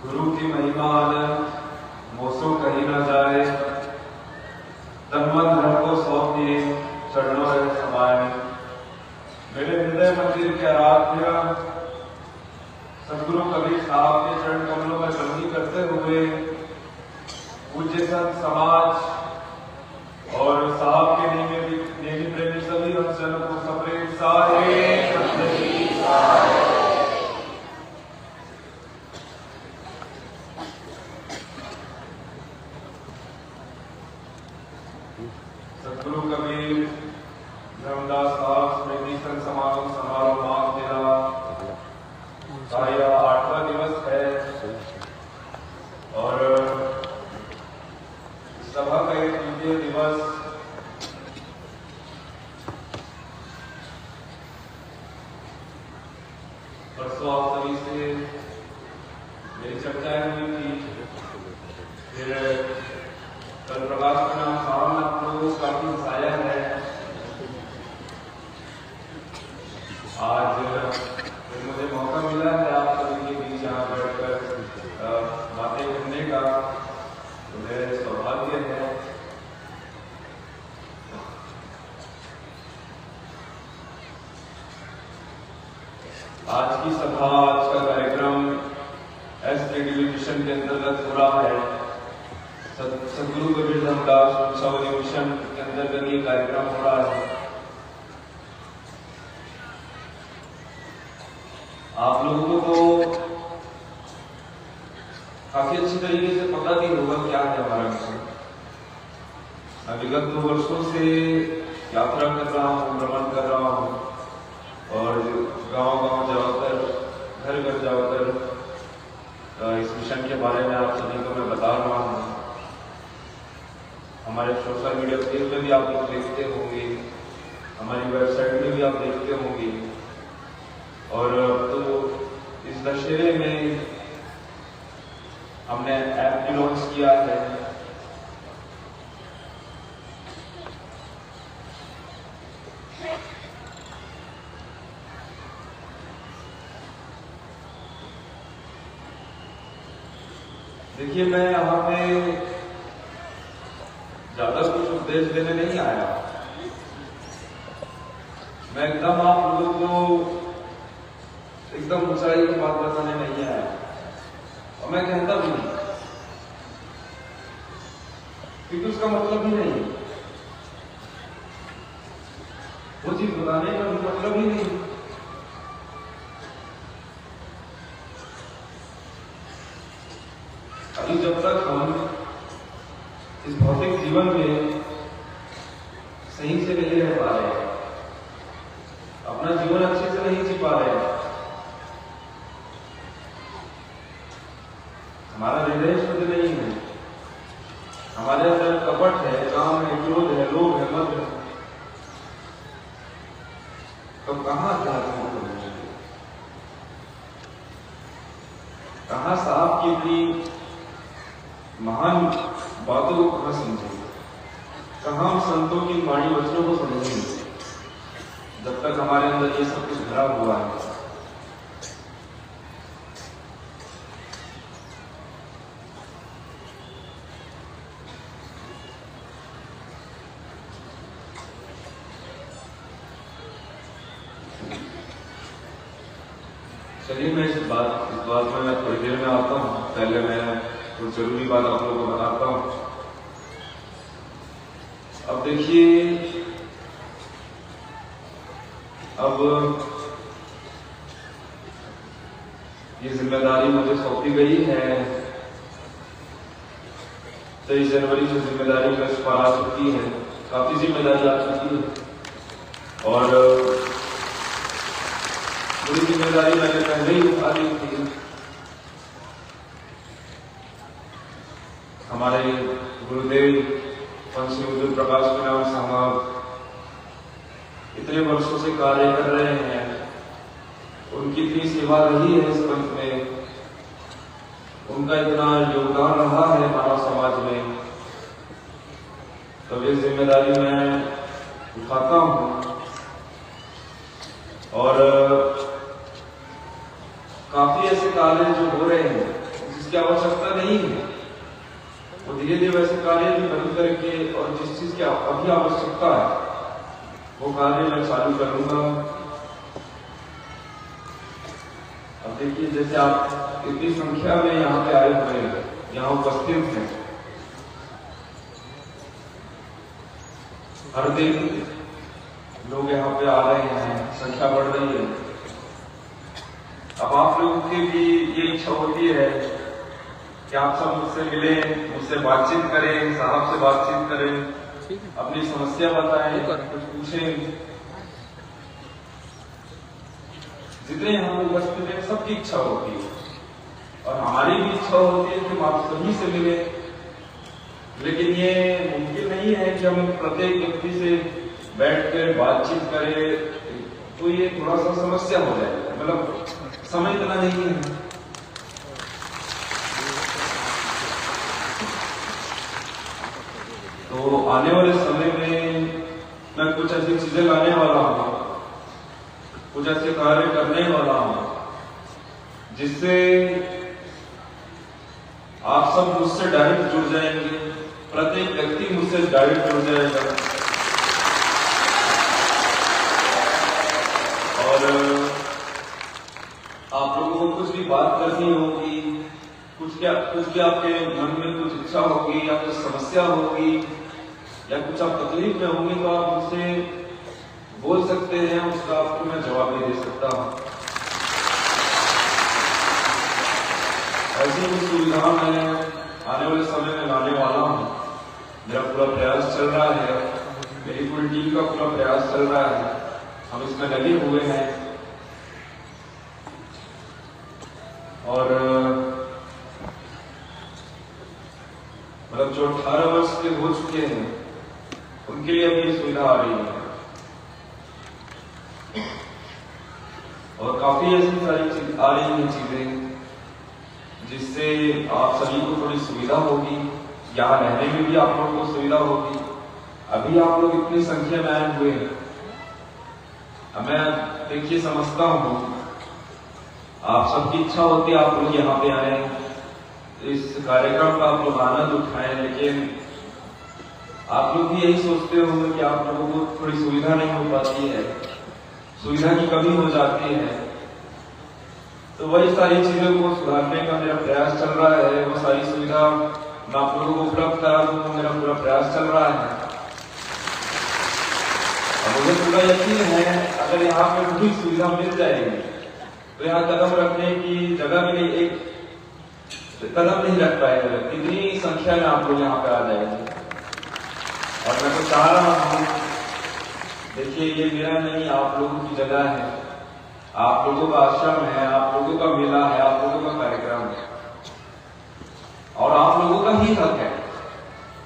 गुरु की महिमा मोसो कही न जाए, तन मन धन को सौंप दिए चरणों में समाये। मेरे हृदय मंदिर के आराध्य सदगुरु कबीर साहब के चरण कमलों में बंदी करते हुए पूज्य संत समाज और साहब के नेमी प्रेमी सभी हंसजनों को सप्रेम सारे सदगुरु कबीर धर्मदास साहब स्मृति संत समारोह माघ मेला का यह 8वां दिवस है और सभा का एक द्वितीय दिवस परसों आप सभी से मेरी चर्चाएं हुई थी। फिर कल प्रकाश का नाम सामने आप लोगों को काफी हंसाया है। आज मुझे मौका मिला है आप सभी के बीच यहाँ बैठकर बातें करने का, तो मेरे सौभाग्य है। आज की सभा, आज का कार्यक्रम STDV मिशन के अंतर्गत हो रहा है। सदगुरु कबीर धर्मदास वंशावली मिशन के अंतर्गत ये कार्यक्रम हो रहा है। आप लोगों को काफी अच्छी तरीके से पता भी होगा क्या है हमारा मिशन। मैं विगत 2 वर्षों से यात्रा कर रहा हूँ, भ्रमण कर रहा हूँ और गांव-गांव जाकर, घर-घर जाकर इस मिशन के बारे में आप सभी को मैं बता रहा हूँ। हमारे सोशल मीडिया पेज पे भी आप लोग देखते होंगे, हमारी वेबसाइट में भी आप देखते होंगे। और तो इस दशहरे में हमने ऐप भी लॉन्च किया है। देखिए, मैं यहाँ पे ज्यादा कुछ उपदेश देने नहीं आया। मैं एकदम आप लोगों को एकदम ऊंचाई की बात बताने नहीं आया और मैं कहता भी नहीं, क्योंकि उसका मतलब ही नहीं, वो चीज बताने का मतलब ही नहीं। अभी जब तक हम इस भौतिक जीवन में सही से नहीं रह पा रहे, अपना जीवन अच्छे से नहीं जी पा रहे, हमारा हृदय शुद्ध नहीं है, हमारे अंदर कपट है, काम है, क्रोध है, लोभ है, मद है, तो कहां अध्यात्म करेंगे? कहां साहब की इतनी महान बातों को कहां समझेंगे? कहां हम संतों की वाणी वचनों को समझेंगे जब तक हमारे अंदर ये सब कुछ भरा हुआ है? चलिए, मैं इस बात में मैं थोड़ी देर में आता हूँ। पहले मैं कुछ जरूरी बात आप लोगों को बताता हूँ। अब देखिए, अब ये जिम्मेदारी मुझे सौंपी गई है। 23 जनवरी से जिम्मेदारी मेरे पास आ चुकी है, काफी जिम्मेदारी आ चुकी है और बड़ी जिम्मेदारी मैंने पहले ही उठा ली थी। हमारे गुरुदेव पंच प्रकाश के नाम साहब इतने वर्षों से कार्य कर रहे हैं, उनकी इतनी सेवा रही है इस पंथ में, उनका इतना योगदान रहा है मानव समाज में, तो ये जिम्मेदारी मैं उठाता हूँ। और कार्य जो हो रहे हैं जिसकी आवश्यकता नहीं है, वो धीरे धीरे वैसे कार्य भी बंद करके और जिस चीज की अभी आवश्यकता है वो कार्य मैं चालू करूंगा। अब देखिए, जैसे आप इतनी संख्या में यहाँ पे आए हुए हैं, यहाँ उपस्थित हैं, हर दिन लोग यहाँ पे आ रहे हैं, संख्या बढ़ रही है। अब आप लोगों की भी ये इच्छा होती है कि आप सब मुझसे मिलें, मुझसे बातचीत करें, साहब से बातचीत करें, अपनी समस्या बताएं, कुछ पूछें। जितने यहाँ लोग उपस्थित हैं सबकी इच्छा होती है और हमारी भी इच्छा होती है कि हम आप सभी से मिले, लेकिन ये मुमकिन नहीं है कि हम प्रत्येक व्यक्ति से बैठकर बातचीत करें, तो ये थोड़ा सा समस्या हो जाएगा, मतलब समय इतना नहीं है। तो आने वाले समय में मैं कुछ ऐसी चीजें लाने वाला हूँ, कुछ ऐसे कार्य करने वाला हूँ जिससे आप सब मुझसे डायरेक्ट जुड़ जाएंगे, प्रत्येक व्यक्ति मुझसे डायरेक्ट जुड़ जाएगा और आप लोगों को कुछ भी बात करनी होगी, कुछ भी आपके मन में कुछ इच्छा होगी या कुछ समस्या होगी या कुछ आप तकलीफ में होंगे, तो आप मुझसे बोल सकते हैं, उसका आपको मैं जवाब भी दे सकता हूँ। ऐसी कुछ सुविधा मैं आने वाले समय में लाने वाला हूँ। मेरा पूरा प्रयास चल रहा है, मेरी पूरी टीम का पूरा प्रयास चल रहा है, हम इसमें लगे हुए हैं और मतलब जो 18 वर्ष के हो चुके हैं उनके लिए अभी सुविधा आ रही है और काफी ऐसी सारी चीज आ रही हैं चीजें जिससे आप सभी को थोड़ी सुविधा होगी, यहाँ रहने में भी आप लोगों को सुविधा होगी। अभी आप लोग इतनी संख्या में आए हुए हैं, मैं देखिए समझता हूँ आप सबकी इच्छा होती है आप लोग यहाँ पे आए, इस कार्यक्रम का आप लोग आनंद उठाएं, लेकिन आप लोग भी यही सोचते होंगे कि आप लोगों को थोड़ी सुविधा नहीं हो पाती है, सुविधा की कमी हो जाती है। तो वही सारी चीजों को सुधारने का मेरा प्रयास चल रहा है, वो सारी सुविधा मैं आप लोगों को उपलब्ध करा दूं, मेरा पूरा प्रयास चल रहा है। और मुझे पूरा यकीन है अगर यहाँ पे पूरी सुविधा मिल जाएगी तो यहाँ कदम रखने की जगह भी नहीं, एक कदम नहीं रख पाएगा, इतनी संख्या में आप लोग यहाँ पे आ जाएंगे। और मैं तो चाह रहा हूँ, देखिए ये मेरा नहीं आप लोगों की जगह है, आप लोगों का आश्रम है, आप लोगों का मेला है, आप लोगों का कार्यक्रम है और आप लोगों का ही हक है।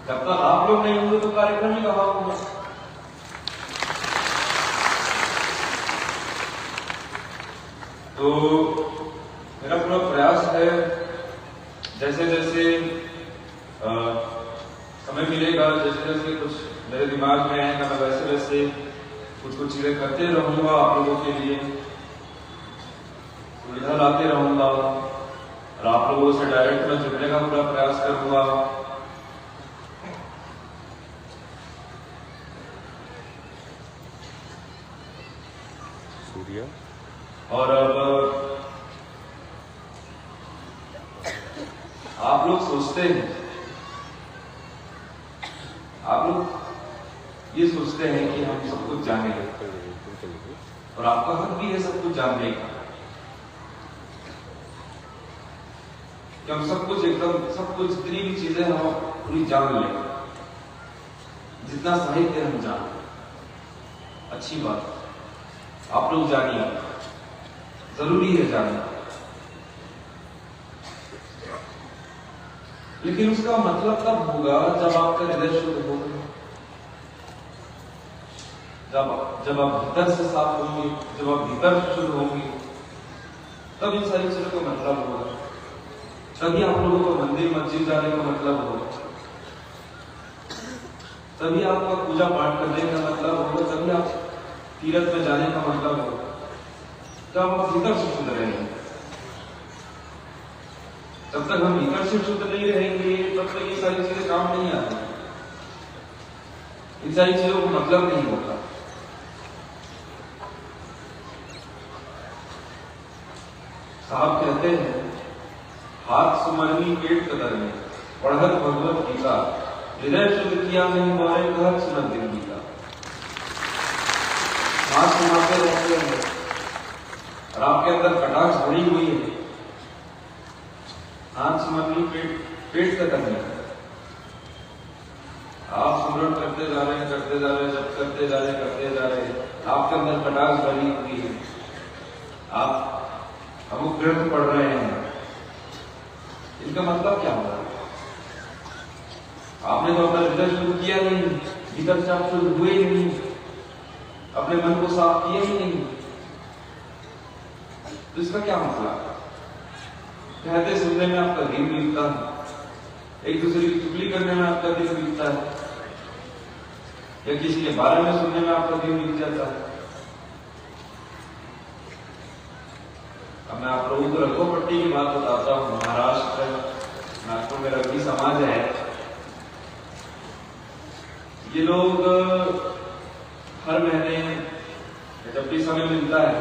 जब तक आप लोग नहीं होंगे तो कार्यक्रम ही कहाँ होगा। तो मेरा पूरा प्रयास है जैसे जैसे समय मिलेगा, जैसे जैसे कुछ मेरे दिमाग में आएगा, मैं वैसे वैसे कुछ चीजें करते रहूंगा, आप लोगों के लिए सुविधा लाते रहूंगा और आप लोगों से डायरेक्ट में जुड़ने का पूरा प्रयास करूंगा। और अब आप लोग सोचते हैं, आप लोग ये सोचते हैं कि हम सब कुछ जाने और आपका हक भी है सब कुछ जानने का, कि हम सब कुछ एकदम सब कुछ जितनी भी चीजें हम पूरी जान लें, जितना साहित्य हम जान, अच्छी बात, आप लोग जानिए, जरूरी है जानना, लेकिन उसका मतलब तब होगा जब आपका हृदय शुद्ध होगा, जब आप भीतर से साफ होंगे, जब आप भीतर से शुद्ध होंगे, तब इन सारी चीजों का मतलब होगा। तभी आप लोगों को मंदिर मस्जिद जाने का मतलब होगा, तभी आपका पूजा पाठ करने का मतलब होगा, तभी आप तीर्थ में जाने का मतलब होगा, जब आप भीतर से शुद्ध रहेंगे। जब तक हम भीतर से शुद्ध नहीं रहेंगे तब तक ये सारी चीजें काम नहीं आती, इन सारी चीजों को मतलब नहीं होता। साहब कहते हैं, हाथ सुमरनी पेट कतरनी पढ़त भगवत गीता, हृदय शुद्ध किया नहीं मोरे कहत सुनत दिन गीता। हाथ सुनाते रहते हैं और आपके अंदर कटाक्ष भरी हुई है, हाथ सुमरनी पेट कतरनी, आप सुमरण करते जा रहे हैं, जब करते जा रहे हैं, आपके अंदर कटाक्ष भरी हुई है, आप अमुक ग्रंथ पढ़ रहे हैं, इनका मतलब क्या होगा? आपने तो अपना हृदय शुद्ध किया नहीं, भीतर से आप शुद्ध हुए नहीं, अपने मन को साफ किया ही नहीं, तो इसका क्या मतलब? कहते सुनने में आपका दिन बीतता है, एक दूसरे की चुगली करने में आपका दिन बीतता है, या किसी के बारे में सुनने में आपका दिन बीत जाता है। अब मैं आप लोगों को रघुपट्टी की बात बताता हूँ। महाराष्ट्र नागपुर में रघुवी समाज है, ये लोग हर महीने जब भी समय मिलता है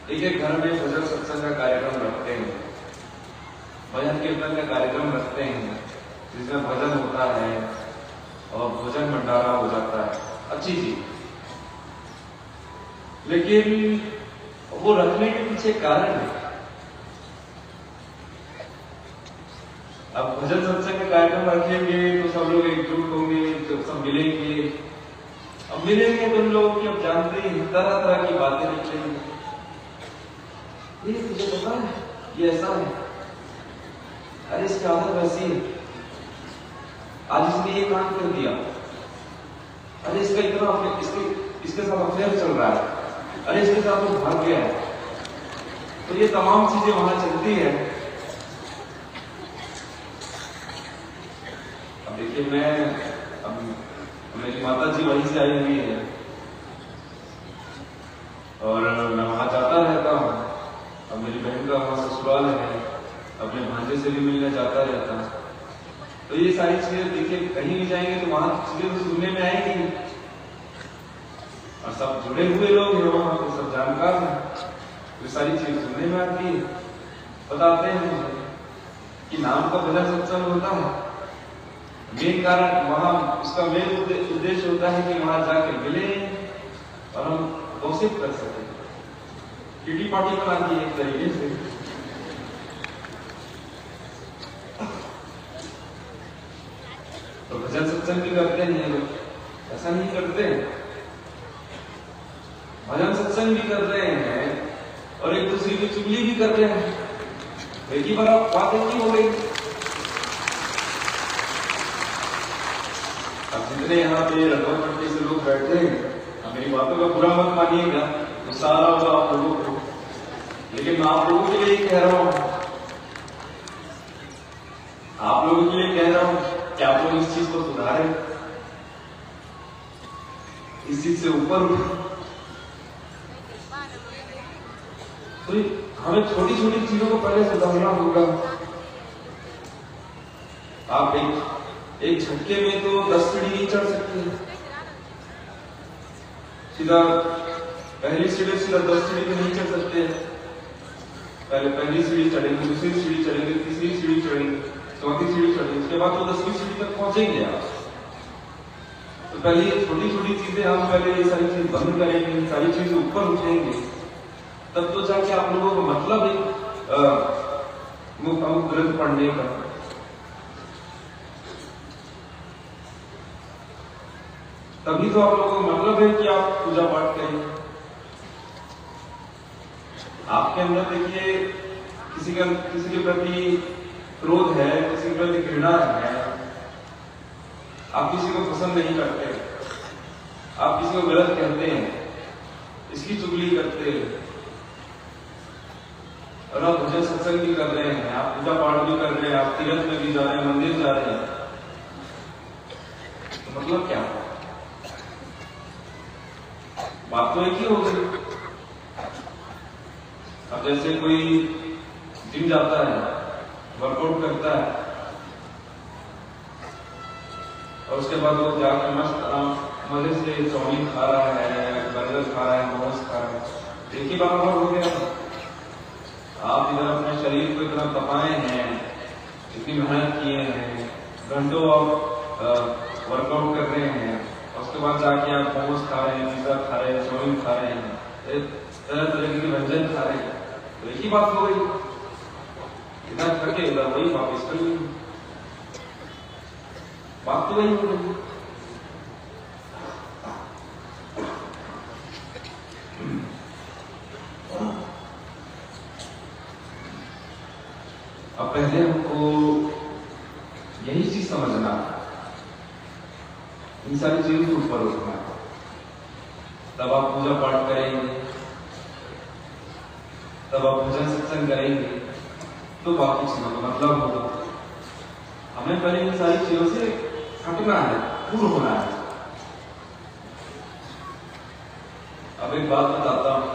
एक एक घर में भजन सत्संग का कार्यक्रम रखते हैं, भजन कीर्तन का कार्यक्रम रखते हैं, जिसमें भजन होता है और भोजन भंडारा हो जाता है, अच्छी चीज। लेकिन वो रखने के पीछे कारण है। अब भजन सत्संग का कार्यक्रम रखेंगे तो सब लोग एकजुट होंगे, जब सब मिलेंगे, अब मिलेंगे तो उन लोगों की अब जानते ही तरह तरह की बातें निकलेंगी। ये तुझे पता है ये ऐसा है, अरे इसकी आदत वैसी है, आज इसने ये काम कर दिया, अरे इसका इतना इसके साथ अफेयर चल रहा है, अरे इसके साथ वो भाग गया है। तो ये तमाम चीजें वहां चलती है। अब देखिए, अब मेरी माता जी वहीं से आई हुई है और मैं वहां जाता रहता हूँ। अब मेरी बहन का वहां ससुराल है, अपने भांजे से भी मिलने जाता रहता हूँ। तो ये सारी चीजें देखिए, कहीं भी जाएंगे तो वहां चीजें तो सुनने में आएंगी, और सब जुड़े हुए लोग हैं वहां पे, सब जानकार हैं, ये सारी चीज सुनने में आती है। बताते हैं मुझे कि नाम का भजन सत्संग होता है, मेन कारण वहां उसका मेन उद्देश्य होता है कि वहां जाके मिले और हम गॉसिप कर सके, किटी पार्टी बना दी एक तरीके से। तो भजन सत्संग भी करते हैं लोग, ऐसा नहीं करते, भजन सत्संग भी कर रहे हैं और एक दूसरे की चुगली भी कर रहे हैं। एक ही बार बात नहीं हो गई। अब जितने यहाँ पे रघुपट्टी से लोग बैठे हैं, अब मेरी बातों का बुरा मत मानिएगा, तो सारा होगा आप लोगों को, लेकिन मैं आप लोगों के लिए कह रहा हूं, आप लोगों के लिए कह रहा हूं कि आप लोग इस चीज को सुधारें, इस चीज से ऊपर उठे। तो हमें छोटी छोटी चीजों को पहले सुधारना होगा। आप एक झटके में तो 10 सीढ़ी नहीं चढ़ सकते, सीधा पहली सीढ़ी सीधा 10 सीढ़ी पे नहीं चढ़ सकते। पहले पहली सीढ़ी चढ़ेंगे, दूसरी सीढ़ी चढ़ेंगे, तीसरी सीढ़ी चढ़ेंगे, चौथी सीढ़ी चढ़ेंगे, उसके बाद तो 10वीं सीढ़ी तक पहुंचेंगे आप। तो पहले ये छोटी छोटी चीजें हम पहले ये सारी चीज बंद करेंगे, सारी चीजें ऊपर उठेंगे, तब तो जाके आप लोगों को मतलब अमुक ग्रंथ पढ़ने का, तभी तो आप लोगों को मतलब है कि आप पूजा पाठ करें। आपके अंदर देखिए किसी के प्रति क्रोध है, किसी के प्रति घृणा है, आप किसी को पसंद नहीं करते, आप किसी को गलत कहते हैं, इसकी चुगली करते हैं, और आप भजन सत्संग भी कर रहे हैं, आप पूजा पाठ भी कर रहे हैं, आप तीर्थ में भी जा रहे हैं, मंदिर जा रहे हैं, तो मतलब क्या? बात तो एक ही हो गई। अब जैसे कोई जिम जाता है वर्कआउट करता है और उसके बाद वो जाकर मस्त आराम मजे से चाउमीन खा रहा है, बर्गर खा रहा है, मोमोज खा रहा है। एक ही बराबर हो गया। आप इधर अपने शरीर को इतना तपाए हैं, इतनी मेहनत किए हैं, घंटों आप वर्कआउट कर रहे हैं, उसके बाद जाके आप मोमोज खा रहे हैं, पिज्जा खा रहे हैं, चाउमीन खा रहे हैं, तरह तरह के व्यंजन खा रहे हैं। तो एक ही बात हो गई, इधर करके इधर वही वापिस कर ली, बात तो वही हो गई। अब पहले हमको यही चीज समझना, इन सारी चीजों के ऊपर उठना, तब आप पूजा पाठ करेंगे, तब आप भजन सत्संग करेंगे, तो बाकी चीजों का मतलब होगा। हमें पहले इन सारी चीजों से हटना है, दूर होना है। अब एक बात बताता हूं।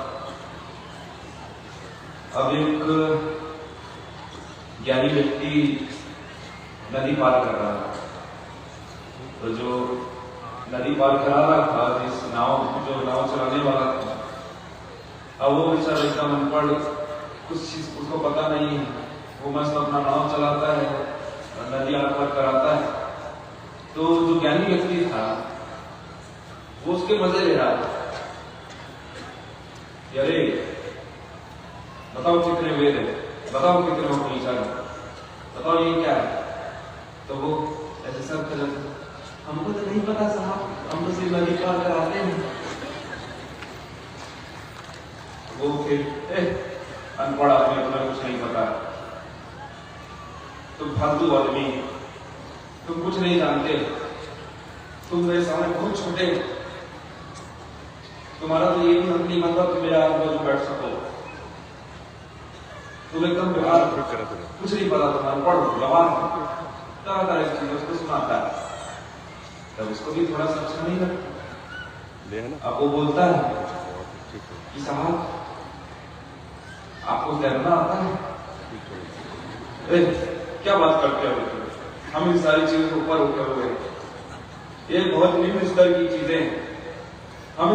अब एक ज्ञानी व्यक्ति नदी पार कर रहा था, तो जो नदी पार करा रहा था, जिस जो नाव चलाने वाला था, अब वो बेचारा एकदम अनपढ़, कुछ चीज उसको पता नहीं है, वो मस्त अपना नाव चलाता है और नदी आर पार कराता है। तो जो ज्ञानी व्यक्ति था वो उसके मजे ले रहा था। अरे बताओ कितने वेद है, बताओ कितने उपनिषद है, बताओ ये क्या है। तो वो ऐसे सब कर, हमको तो नहीं पता साहब, हम तो सिर्फ नदी पार कराते हैं। वो फिर अनपढ़ आदमी, अपना कुछ नहीं पता, तुम फालतू आदमी, तुम कुछ नहीं जानते, तुम मेरे सामने बहुत छोटे, तुम्हारा तो ये भी हक नहीं बनता तुम मेरे आगे बाजू बैठ सको, तुम एकदम व्यवहार कुछ नहीं पता, तुम अनपढ़ गवार, तरह तरह की चीजें उसको सुनाता है। तब उसको भी थोड़ा सा अच्छा नहीं लगता। अब वो बोलता है कि साहब आपको तैरना आता है? क्या बात करते हो, हम इन सारी चीजों के ऊपर उठे हुए, ये बहुत निम्न स्तर की चीजें, हम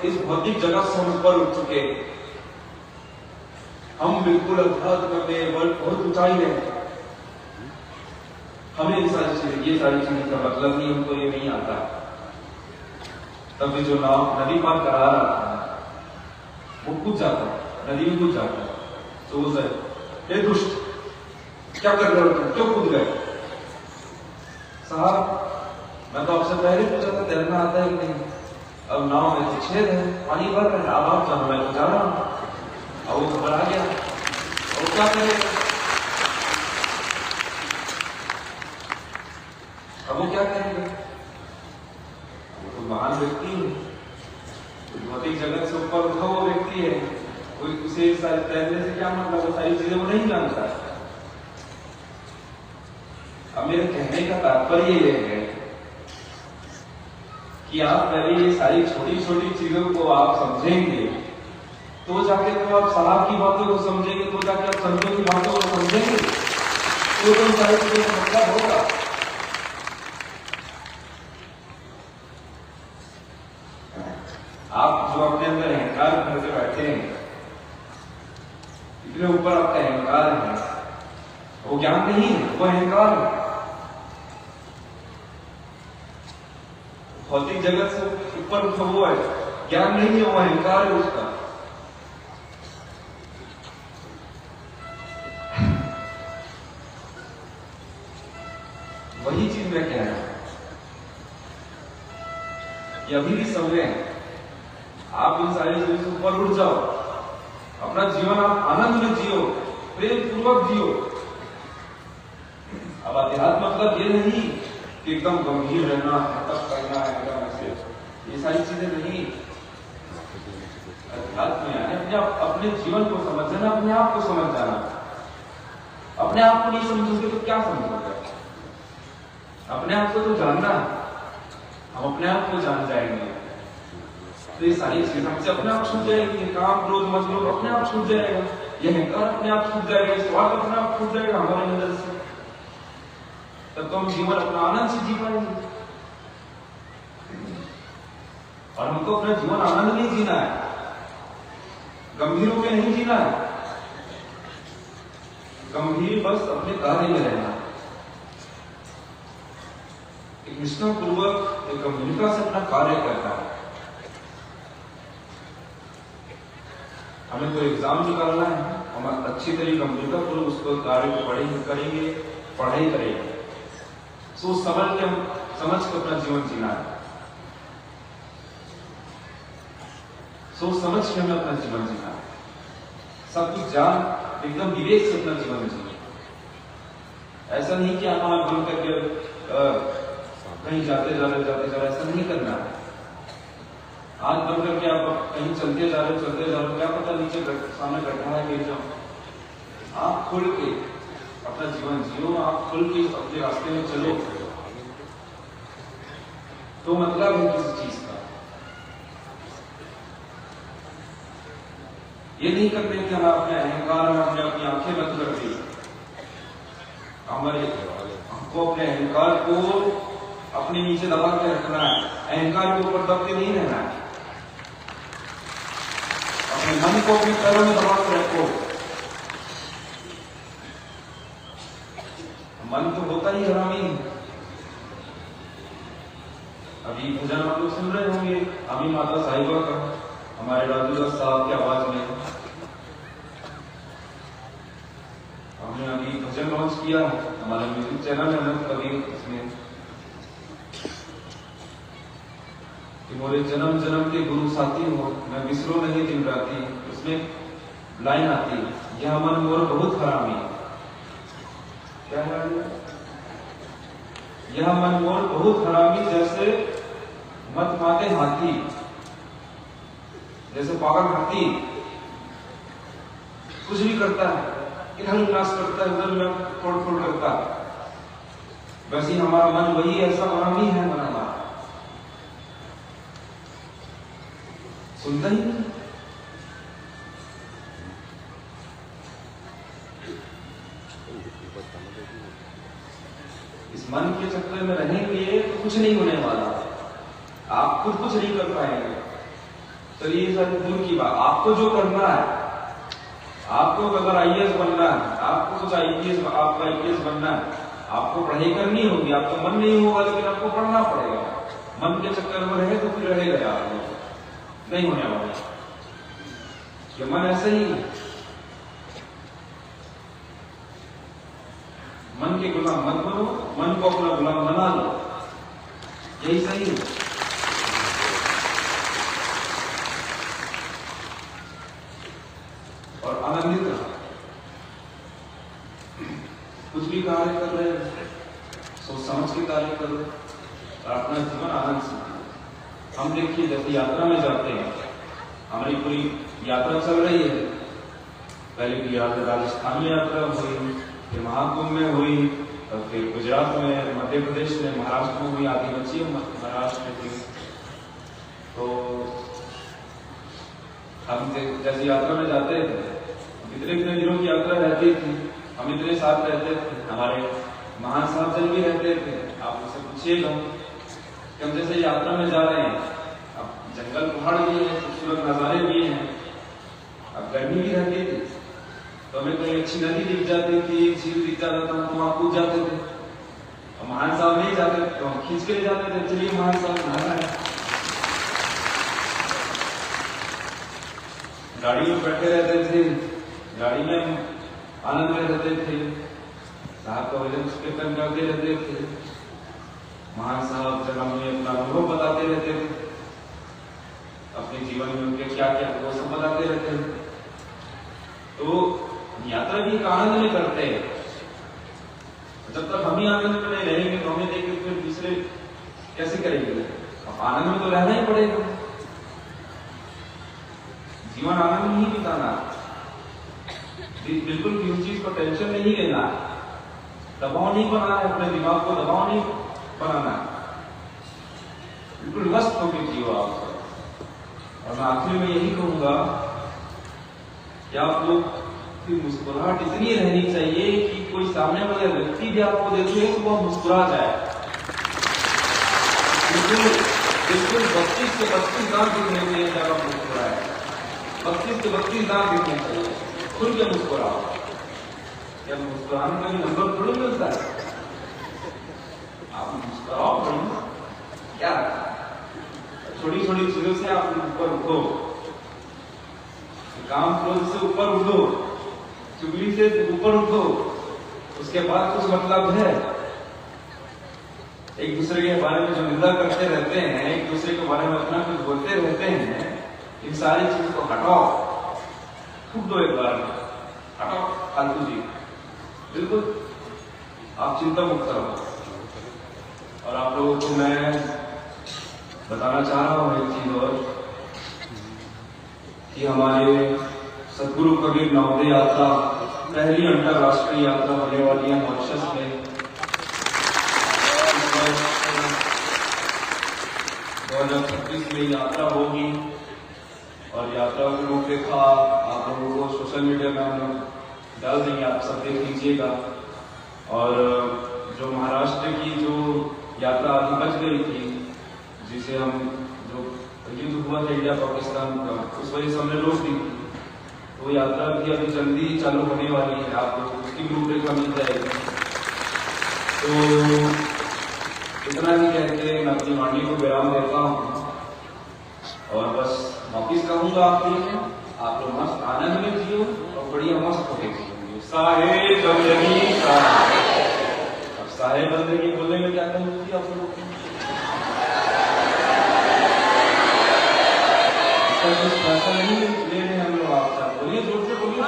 इस भौतिक जगत से हम ऊपर उठ चुके, हम बिल्कुल अध्यात्म में बहुत ऊंचाई है। हमें ये सारी चीजें का मतलब नहीं, हमको ये नहीं आता। तब जो नाव नदी पार करा रहा था वो कूद जाता, नदी में कूद जाता। तो वो ये दुष्ट क्या कर रहे हो तुम, क्यों कूद गए? साहब मैं तो आपसे पहले पूछा था तैरना आता है कि नहीं, अब नाव में तो छेद है, पानी भर रहा है, अब आप जानो, मैं तो जा रहा हूं। अब वो घबरा गया, और क्या करेगा? अब वो क्या करेगा? वो तो महान व्यक्ति है, भौतिक जगत से ऊपर उठा हुआ व्यक्ति है, कोई उसे तैरने से क्या मतलब, वो सारी चीजें वो नहीं जानता। अब मेरे कहने का तात्पर्य ये है कि आप पहले ये सारी छोटी छोटी चीजों को आप समझेंगे, तो जाके तो आप साहब की बातों को समझेंगे, तो जाके आप संतों की बातों को समझेंगे, तो सारी चीजों का मतलब होगा। आप जो अपने अंदर अहंकार करके बैठे हैं, इतने ऊपर आपका अहंकार है, वो ज्ञान नहीं है, वो अहंकार है। भौतिक जगत से ऊपर उठा हुआ है, ज्ञान नहीं है, वो अहंकार है उसका। वही चीज मैं कह रहा हूं कि अभी भी समय है, आप इन सारी चीजों से ऊपर उठ जाओ, अपना जीवन आप आनंद में जियो, प्रेम पूर्वक जियो। अब अध्यात्म मतलब ये नहीं कि एकदम गंभीर रहना, तप करना है, एकदम ऐसे, ये सारी चीजें नहीं। अध्यात्म यानी अपने जीवन को समझ जाना, अपने आप को समझ जाना। अपने आप को नहीं समझोगे तो क्या समझोगे? अपने आप को तो जानना, हम अपने आप को जान जाएंगे। तो ये सारी चीजें हमसे अपने आप छूट जाएगी। काम क्रोध मत लोग अपने आप छूट जाएगा, ये अहंकार अपने आप छूट जाएगा, ये स्वार्थ अपने आप छूट जाएगा हमारे अंदर से। तब तो हम जीवन अपना आनंद से जी पाएंगे। और हमको अपना जीवन आनंद नहीं जीना है, गंभीर होकर नहीं जीना है, गंभीर बस अपने कार्य में रहना, एक निष्ठा पूर्वक एक गंभीरता से अपना कार्य करना है। हमें कोई एग्जाम निकालना है, हम अच्छी तरीके गंभीरता पूर्वक उसको कार्य को करेंगे, पढ़ाई करेंगे, सोच समझ के अपना जीवन जीना है, सोच समझ के हमें अपना जीवन जीना है, सब कुछ जान एकदम विवेक से अपना जीवन जीना। ऐसा नहीं कि आंख बंद करके कहीं जाते ऐसा नहीं करना है। आंख बंद करके आप कहीं चलते जा रहे हो, क्या पता नीचे सामने गड्ढा है, गिर जाओ। आंख खोल के अपना जीवन जियो, आंख खोल के अपने रास्ते में चलो, तो मतलब है किसी चीज का। ये नहीं करते कि हम अपने अहंकार में हमने अपनी आंखें बंद कर दी। हमको अपने अहंकार को अपने नीचे दबा के रखना है, अहंकार के ऊपर दब के नहीं रहना है। अपने मन को अपने पैरों में दबा के रखो। मन तो होता ही हरामी। अभी भजन आप लोग सुन रहे होंगे, अभी माता साहिबा का, हमारे राजूदास साहब की आवाज में हमने अभी भजन लॉन्च किया है, हमारा म्यूजिक चैनल है ना, कभी इसमें कि मोरे जन्म जन्म के गुरु साथी हो, मैं बिसरो नहीं दिन राती। उसमें लाइन आती है, यह मन मोर बहुत हरामी। क्या है? यह मन मोर बहुत हरामी, जैसे मत माते हाथी, जैसे पागल हाथी कुछ भी करता है, इधर उल्लास करता है, उधर फोड़ करता है, वैसे ही हमारा मन वही ऐसा हरामी है। मन हमारा सुनता ही नहीं। इस मन के चक्कर में रहेंगे तो कुछ नहीं होने वाला, आप खुद कुछ नहीं कर पाएंगे। चलिए सर दूर की बात, आपको जो करना है, आपको अगर आईएएस बनना है, आपको कुछ आपका आईपीएस बनना है, आपको पढ़ाई करनी होगी, आपका मन नहीं होगा लेकिन आपको पढ़ना पड़ेगा। मन के चक्कर में रहे तो फिर रहेगा, आप नहीं होने वाला। ये मन ऐसे ही, मन के गुलाम मत बनो, मन को अपना गुलाम बना लो, यही सही है। और आनंदित रहो, कुछ भी कार्य कर रहे हैं सोच समझ के कार्य करो और अपना जीवन आनंद से। हम देखिए जैसे यात्रा में जाते हैं, हमारी पूरी यात्रा चल रही है, पहले की राजस्थान में यात्रा हुई, फिर महाकुंभ में हुई, और फिर गुजरात में, मध्य प्रदेश में, महाराष्ट्र में हुई, आदि बच्ची महाराष्ट्र में थी। तो हम जैसे यात्रा में जाते थे, कितने दिनों की यात्रा रहती थी, हम इतने साथ रहते थे, हमारे महान साहब जन भी रहते थे। आप मुझसे पूछिएगा कि हम जैसे यात्रा में जा रहे हैं, अब जंगल पहाड़ भी है, खूबसूरत नजारे भी हैं, अब गर्मी भी रहती थी, तो हमें कोई अच्छी नदी दिख जाती थी, झील दिख जाता था, तो वहां कूद जाते थे। और महान साहब नहीं जाते तो हम खींच के ले जाते थे, चलिए महान साहब नहाना है। गाड़ी में बैठे रहते थे, गाड़ी में आनंद में रहते थे, साहब का भजन कीर्तन करते रहते थे, महान साहब जब हमें अपना अनुभव बताते रहते थे, अपने जीवन में उनके क्या क्या वो सब बताते रहते थे। तो यात्रा भी एक आनंद में करते हैं। जब तक हम ही आनंद में नहीं रहेंगे तो हमें देख के फिर दूसरे कैसे करेंगे? अब आनंद में तो रहना ही पड़ेगा, जीवन आनंद में ही बिताना, बिल्कुल किसी चीज पर टेंशन नहीं लेना, दबाव नहीं बनाना है, अपने दिमाग को दबाव नहीं बनाना, बिल्कुल मस्त होकर जियो आप। और मैं आखिर में यही कहूंगा कि आप लोग की मुस्कुराहट इतनी रहनी चाहिए कि कोई सामने वाला व्यक्ति भी आपको देखे तो वह मुस्कुरा जाए। बिल्कुल 32 से 32 दांत दिखने चाहिए जब आप मुस्कुराए, 32 से 32 दांत दिखने चाहिए, खुल के मुस्कुराओ। क्या मुस्कुराने का भी नंबर थोड़ी मिलता है, आप मुस्कुराओ बढ़िया, क्या छोटी छोटी चीजों से आप ऊपर उठो, काम क्रोध से ऊपर उठो, चुगली से ऊपर उठो, उसके बाद कुछ मतलब है। एक दूसरे के बारे में जो निंदा करते रहते हैं, एक दूसरे के बारे में अपना कुछ बोलते रहते हैं, इन सारी चीजों को हटाओ, थूक दो एक बार में, हटाओ फालतू जी, बिल्कुल आप चिंता मुक्त रहो। और आप लोगों को मैं बताना चाह रहा हूं एक चीज और, कि हमारे सदगुरु कबीर नवोदय यात्रा पहली अंतरराष्ट्रीय यात्रा होने वाली है मॉरिशस में। 2026 में यात्रा होगी और यात्रा की रूपरेखा आप लोगों को सोशल मीडिया में हम लोग डाल देंगे, आप सब देख लीजिएगा। और जो महाराष्ट्र की जो यात्रा अभी बच गई थी, जिसे हम जो युद्ध हुआ था इंडिया पाकिस्तान का, उस वजह से हमने रोक दी, वो यात्रा भी अभी जल्दी चालू होने वाली है, आप लोग उसकी रूपरेखा मिल जाएगी। तो इतना ही कहते मैं अपनी वाणी को विराम देता हूँ और बस वापिस कहूंगा आपके लिए, आप लोग मस्त आनंद में जियो और बढ़िया मस्त होके जियो। साहेब बंदगी साहेब, अब साहेब बंदगी बोलने में क्या कमी होती है आप लोगों की? इसका कुछ पैसा नहीं ले रहे हम लोग आपसे, बोलिए जोर से बोलिए,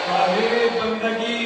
साहेब बंदगी